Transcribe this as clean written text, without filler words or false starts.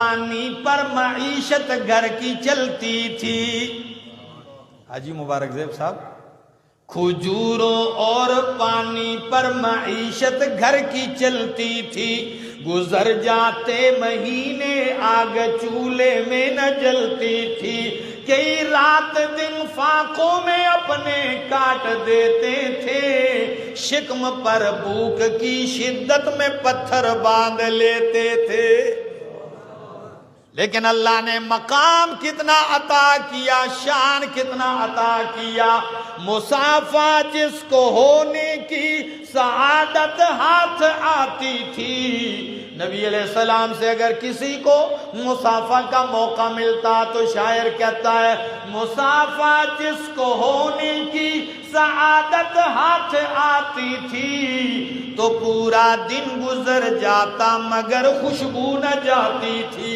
پانی پر معیشت گھر کی چلتی تھی. حاجی مبارک زیب صاحب، کھجوروں اور پانی پر معیشت گھر کی چلتی تھی. گزر جاتے مہینے آگ چولہے میں نہ جلتی تھی. کئی رات دن فاقوں میں اپنے کاٹ دیتے تھے. شکم پر بھوک کی شدت میں پتھر باندھ لیتے تھے. لیکن اللہ نے مقام کتنا عطا کیا، شان کتنا عطا کیا. مسافہ جس کو ہونے کی سعادت ہاتھ آتی تھی. نبی علیہ السلام سے اگر کسی کو مسافہ کا موقع ملتا تو شاعر کہتا ہے، مسافہ جس کو ہونے کی سعادت ہاتھ آتی تھی تو پورا دن گزر جاتا مگر خوشبو نہ جاتی تھی.